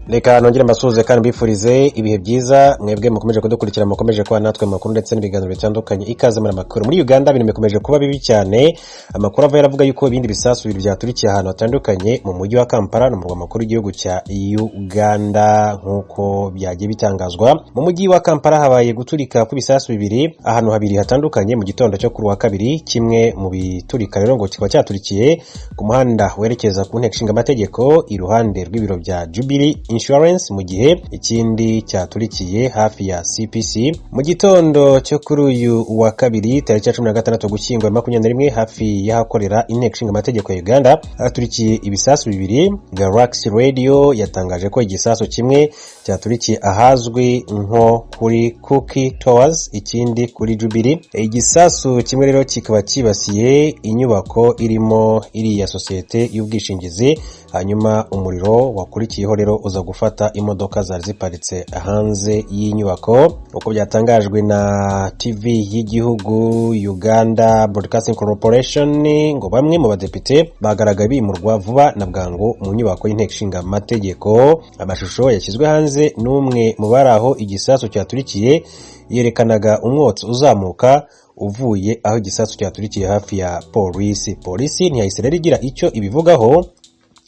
Reka nongere mbasuze kandi mbifurize ibihe byiza mwebwe mukomeje kudukurikira mukomeje kwa natwe makuru ndetse n'ibiganiro bitandukanye ikaze muri amakuru. Muri Uganda ibintu bikomeje kuba bibi cyane. Amakuru ava yaravuga yuko ibindi bisasu bibiri byaturikiye ahantu hatandukanye mu mujyi wa Kampala no mu murwa makuru w'igihugu cya Uganda nkuko byagiye bitangazwa. Mu mujyi wa Kampala habaye guturika kw'ibisasu bibiri ahantu habiri hatandukanye mu gitondo cyo kuri wa kabiri. Kimwe mu biturika rero ngo kikaba cyaturikiye ku muhanda werekeza ku nteko ishinga amategeko iruhande rw'ibiro bya Jubilee Insurance, mu gihe ikindi cyaturikiye hafi ya CPC mu gitondo cyo kuri uyu wa kabiri tariki ya 16 Ugushyingo 2021 hafi y'ahakorera inteko ishinga amategeko ya Uganda haturikiye ibisasu bibiri. Galaxy Radio yatangaje ko igisasu kimwe cyaturikiye ahazwi nko kuri Cookie Towers, ikindi kuri Jubilee. Igisasu kimwe rero kikaba kibasiye inyubako irimo iriya sosiyete y'ubwishingizi, hanyuma umuriro wakurikiyeho rero uza gufata imodoka zari ziparitse hanze y'inyubako. Uko byatangajwe na TV y'igihugu Uganda Broadcasting Corporation, ngo bamwe mu badepite bagaragaye bimurwa vuba na bwangu mu nyubako y'inteko ishinga amategeko. Amashusho yashyizwe hanze n'umwe mu baraho igisasu cyaturikiye yerekanaga umwotsi uzamuka uvuye aho igisasu cyaturikiye hafi ya polisi ntiyahise rero igira icyo ibivugaho,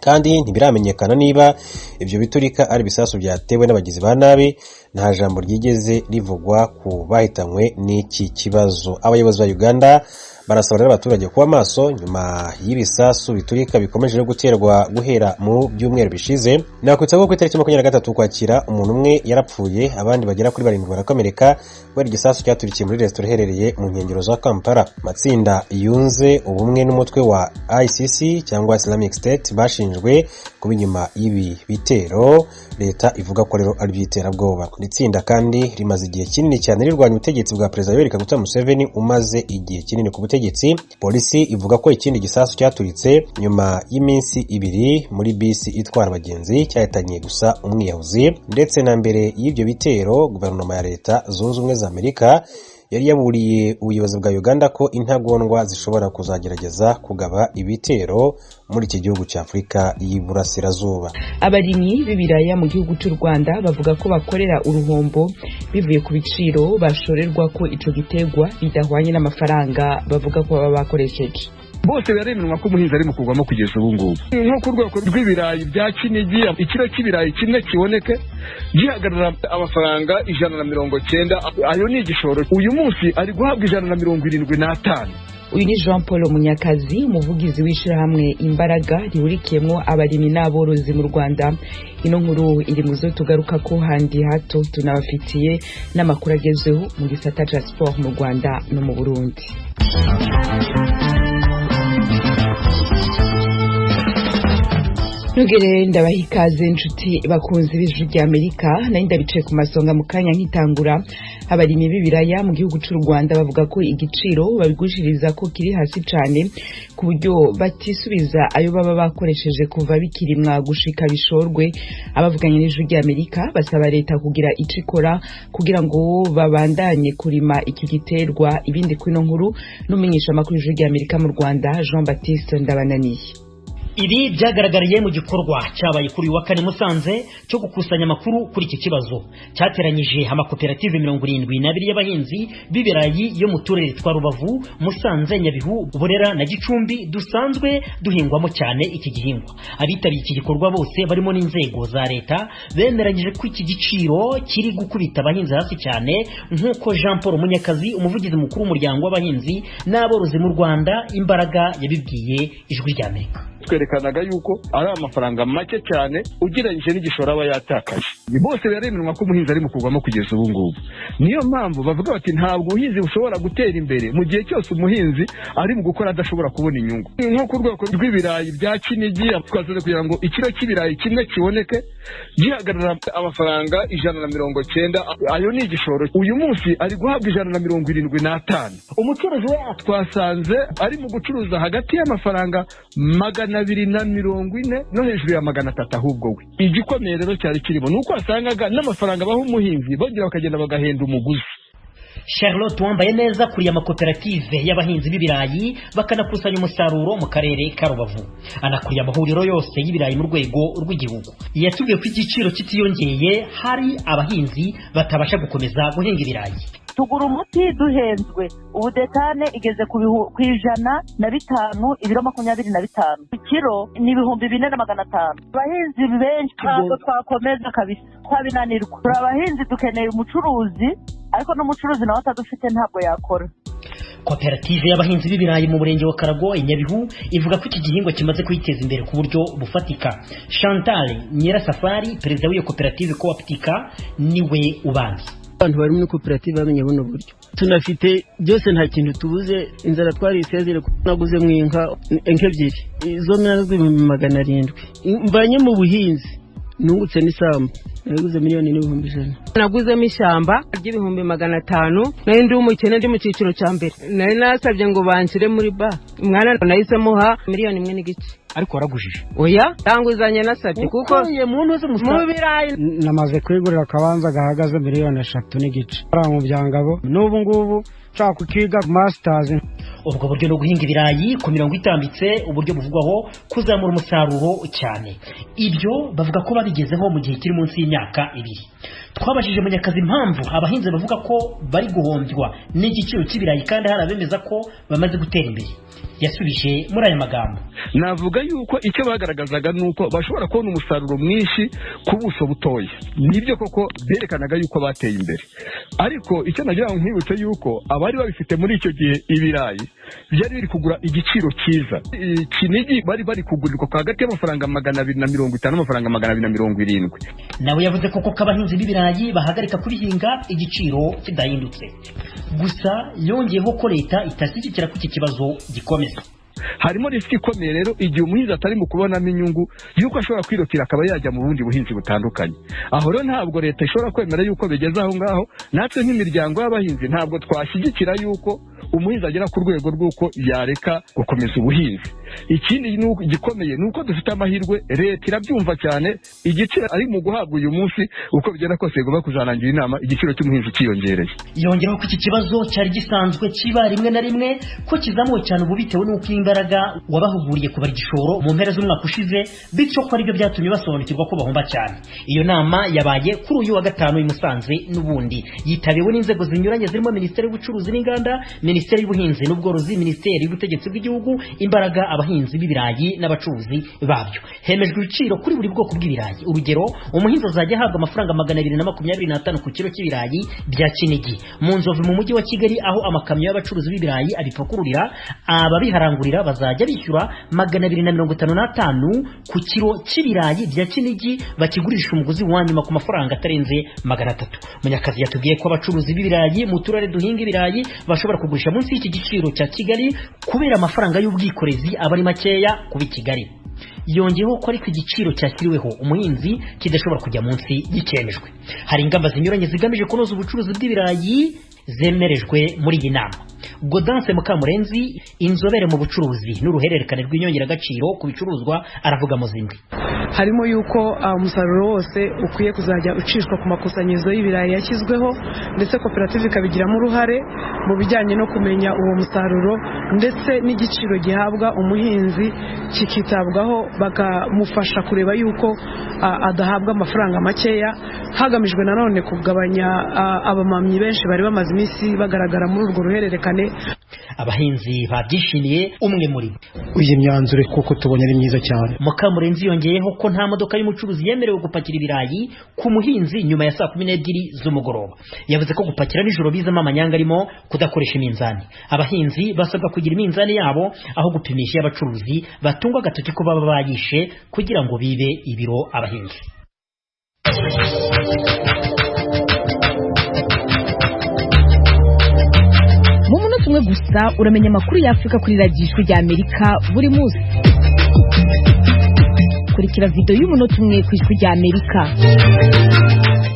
kandi ntibiramenyekana niba ibyo biturika ari bisasu byatewe n'abagizi ba nabi. Nta jambo ryigeze rivugwa ku bahitanywe n'iki kibazo. Abayobozi ba Uganda barasaba rero abaturage kuba maso nyuma y'ibisasu biturika bikomeje guterwa guhera mu byumweru bishize. Nakwitsa ko ku itariki 23 Ukwakira umuntu umwe yarapfuye, abandi bagera kuri 7 barakomereka bari igisasu cyaturikiye muri restaurant iherereye mu nkengero za Kampala. Matsinda yunze ubumwe n'umutwe wa ICC cyangwa Islamic State bashinjwe kuba inyuma y'ibi bitero. Leta ivuga ko rero ari byiterabwoba. Itsinda kandi rimaze igihe kinini cyane rirwanya ubutegetsi bwa Perezida Yoweri Kaguta Museveni umaze igihe kinini ku butegetsi. Polisi ivuga ko ikindi gisasu cyaturitse nyuma y'iminsi ibiri muri bisi itwara abagenzi cyahitanye gusa umwiyahuzi. Ndetse na mbere y'ibyo bitero guverinoma ya Leta Zunze Ubumwe za Amerika yari yaburiye ubuyobozi bwa Uganda ko intagondwa zishobora kuzagerageza kugaba ibitero muri iki gihugu cya Afurika y'Iburasirazuba. Abarimyi b'ibiraya mu gihugu cy'u Rwanda bavuga ko bakorera uruhombo bivuye ku biciro bashorerwa ko ico gitegwa bidahwanye n'amafaranga bavuga ko baba bakoresheje. Bose baremenwa ko umuhinzi ari mu kugwamo kugeza ubu ngubu. Nko ku rwego rw'ibirayi bya Kinigi, ikiro cy'ibirayi kimwe kiboneke gihagarara amafaranga 190. Ayo ni igishoro. Uyu munsi ari guhabwa 175. Uyu ni Jean Paul Munyakazi, umuvugizi w'ishirahamwe Imbaraga rihurikiyemo abarimyi n'aborozi mu Rwanda. Ino nkuru iri muzo tugaruka ko handi hato tunabafitiye n'amakuru agezeho mu gisata ca sport mu Rwanda no mu Burundi. Nugere ndabahikaze inshuti bakunze ibiju rya Amerika, nari ndabicaye ku masonga mu kanya nkitangura. Abarimyi b'ibiraya mu gihugu cy'u Rwanda bavuga ko igiciro babigushiriza ko kiri hasi cyane ku buryo batisubiza ayo baba bakoresheje kuva bikirimwa gushika bishorwe. Abavuganye n'ijuru rya Amerika basaba leta kugira icikora kugira ngo babandanye kurima iki giterwa. Ibindi kwino nkuru n'umenyesha makuru y'ijuru rya Amerika mu Rwanda Jean Baptiste Ndabananiye. Ibi byagaragariye mu gikorwa cyabaye kuri wa kane Musanze cyo gukusanya amakuru kuri iki kibazo. Cyateranyije amakoperative 72 y'abahinzi b'ibirayi yo mu turere twa Rubavu, Musanze, Nyabihu, Burera na Gicumbi dusanzwe duhingwamo cyane iki gihingwa. Abitabiriye iki gikorwa bose barimo n'inzego za leta bemeranyije ko iki giciro kiri gukubita abahinzi hasi cyane, nk'uko Jean Paul Munyakazi, umuvugizi mukuru w'umuryango w'abahinzi n'aborozi mu Rwanda Imbaraga yabibwiye ijwi rya Amerika. Twerekanaga yuko ari amafaranga make cyane ugereranyije n'igishoro aba yatakaje. Bose baremenwa ko umuhinzi ari mu kugwamo kugeza ubu ngubu. Niyo mpamvu bavuga bati ntabwo ubuhinzi bushobora gutera imbere mu gihe cyose umuhinzi ari mu gukora adashobora kubona inyungu. Nko ku rwego rw'ibirayi bya Kinigi, twazoze kugira ngo ikiro cy'ibirayi kimwe kiboneke gihagarara amafaranga 190. Ayo ni igishoro. Uyu munsi ari guhabwa 175. Umucuruzi we twasanze ari mu gucuruza hagati y'amafaranga 240 no hejuru ya 300 ahubwo we. Igikomeye rero cyari kirimo nuko asangaga n'amafaranga baho umuhinzi bongera bakagenda bagahenda umuguzi. Charlotte wambaye neza kuri amakoperative y'abahinzi b'ibirayi bakanakusanya umusaruro mu karere ka Rubavu, anakuriye amahuriro yose y'ibirayi mu rwego rw'igihugu. Yatubwiye ko igiciro kitiyongeye hari abahinzi batabasha gukomeza guhinga ibirayi. Tugura umuti duhenzwe, ubu detane igeze ku 105 ibiro 25, ikiro ni 4,400. Abahinzi benshi ntabwo twakomeza kabisa, twabinanirwa. Abahinzi dukeneye umucuruzi, ariko n'umucuruzi nawe atadufite ntabwo yakora. Koperative y'abahinzi b'ibirayi mu murenge wa Karago Nyabihu ivuga ko iki gihingwa kimaze kwiteza imbere ku buryo bufatika. Chantal Nyirasafari, perezida w'iyo koperative Cooptica, niwe ubanza. Abantu bari muri koperative bamenye buno buryo tunafite byose, nta kintu tubuze. Inzara twari isezere, naguze mu inka ebyiri, izo 700,000 mbanye mu buhinzi, nungutse n'isambu naguze 1,100,000. Naguzemo ishyamba ry'ibihumbi 500. Nari ndi umukene, ndi mu cyiciro cya mbere. Nari nasabye ngo banshyire muri ba, umwana nahisemo ha 1,1,000,000. Ariko waragujije? Oya, tanguzanye nasabye kuko mu birayi namaze kwigurira akabanza gahagaze 3,000,000 ari mu byangabo. N'ubu ngubu nshaka kukiga masters. Ubwo buryo no guhinga ibirayi ku mirongo itambitse, uburyo buvugwaho kuzamura umusaruro cyane. Ibyo bavuga ko babigezeho mu gihe kiri munsi y'imyaka 2. Twabajije Munyakazi impamvu abahinzi bavuga ko bari guhombywa n'igiciro cy'ibirayi kandi hari abemeza ko bamaze gutera imbere. Yasubije muri aya magambo: navuga yuko icyo bagaragazaga nuko bashobora kubona umusaruro mwinshi ku buso butoya. Nibyo koko berekanaga yuko bateye imbere, ariko icyo nagira ngo nkwibutse yuko abari babifite muri icyo gihe ibirayi byari biri kugura igiciro cyiza. Kinigi bari kugurirwa hagati y'amafaranga 250 n'amafaranga 270. Nawe yavuze koko kabahinzi b'ibirayi bahagarika kubihinga igiciro kidahindutse. Gusa yongeyeho ko leta itashyigikira ko iki kibazo gikomeza. Harimo risiki ikomeye rero igihe umuhinzi atari mu kubonamo inyungu yuko ashobora kwirukira akaba yajya mu bundi buhinzi butandukanye. Aho rero ntabwo leta ishobora kwemera yuko bigeze aho ngaho. Natwe nk'imiryango y'abahinzi ntabwo twashyigikira yuko umuhinzi agera ku rwego rw'uko yareka gukomeza ubuhinzi. Ikindi gikomeye nuko dufite amahirwe, leta irabyumva cyane. Igiciro ari mu guhabwa uyu munsi uko bigenda kose igomba kuzarangira inama igiciro cy'umuhinzi cyiyongereye. Yongeraho ko iki kibazo cyari gisanzwe kiba rimwe na rimwe ko kizamuwe cyane ubu bitewe n'uko imbaraga wabahuguriye kubara igishoro mu mpera z'umwaka ushize, bityo ko aribyo byatumye basobanukirwa ko bahomba cyane. Iyo nama yabaye kuri uyu wa 5 i Musanze, n'ubundi yitabiwe n'inzego zinyuranye zirimo Minisiteri y'Ubucuruzi n'Inganda, Minisiteri y'Ubuhinzi n'Ubworozi, Minisiteri y'Ubutegetsi bw'Igihugu, imbaraga abahinzi b'ibirayi n'abacuruzi babyo. Hemejwe ibiciro kuri buri bwoko bw'ibirayi. Urugero, umuhinzi azajya ahabwa amafaranga 225 ku kilo cy'ibirayi bya Kinigi. Mu Nzovu mu mujyi wa Kigali, aho amakamyo y'abacuruzi b'ibirayi abipakururira, ababiharangurira bazajya bishyura 255 ku kilo cy'ibirayi bya Kinigi, bakigurisha umuguzi wa nyuma ku mafaranga atarenze 300. Munyakazi yatubwiye ko abacuruzi b'ibirayi mu turere duhinga ibirayi bashobora kugurisha munsi y'iki giciro cya Kigali kubera amafaranga y'ubwikorezi abari makeya kubi Kigali. Yongeyeho ko ariko igiciro cyashyiriweho umuhinzi kidashobora kujya munsi y'ikemejwe. Hari ingamba zinyuranye zigamije kunoza ubucuruzi bw'ibirayi zemerejwe muri iyi nama. Godance Mukamurenzi, inzobere mu bucuruzi n'uruhererekane rw'inyongeragaciro ku bicuruzwa, aravuga mu zimwe. Harimo yuko umusaruro wose ukwiye kuzajya ucishwa ku makusanyirizo y'ibirayi yashyizweho, ndetse koperative ikabigiramo uruhare mu bijyanye no kumenya uwo musaruro ndetse n'igiciro gihabwa umuhinzi kikitabwaho, bakamufasha kureba yuko adahabwa amafaranga makeya, hagamijwe nanone kugabanya abamamyi benshi bari bamaze iminsi bagaragara muri urwo ruhererekane. Abahinzi babyishimiye umwe muri bo. Uyu myanzuro kuko tubonye ari myiza cyane. Mukamurenzi yongeyeho ko nta modoka y'umucuruzi yemerewe gupakira ibirayi ku muhinzi nyuma ya 12 z'umugoroba. Yavuze ko gupakira nijoro bizamo amanyanga arimo kudakoresha iminzani. Abahinzi basabwa kugira iminzani yabo aho gupimisha y'abacuruzi batungwa agatoki ko baba bayishe kugira ngo bibe ibiro abahinzi. Mu munota umwe gusa uramenya amakuru y'Afrika kuri radiyo ya Amerika buri munsi. Kurikira video y'umunota umwe ku ijwi rya Amerika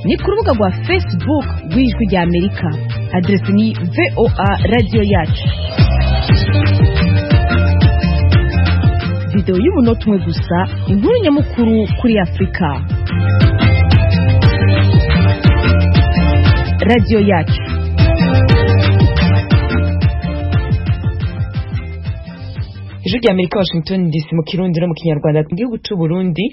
ni ku rubuga rwa Facebook rw'ijwi rya Amerika. Adresi ni VOA Radio Yacu. Video y'umunota umwe gusa, inkuru nyamukuru kuri Afurika. Radio Yacu. Ijwi rya Amerika, Washington DC, mu Kirundi no mu Kinyarwanda. Mu gihugu c'u Burundi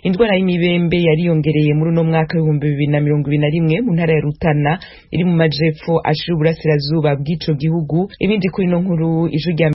indwara y'imibembe yariyongereye muri uno mwaka w'ibihumbi 2021 mu ntara ya Rutana iri mu majepfo ashira uburasirazuba bw'ico gihugu. Ibindi kuri no nkuru Ijwi rya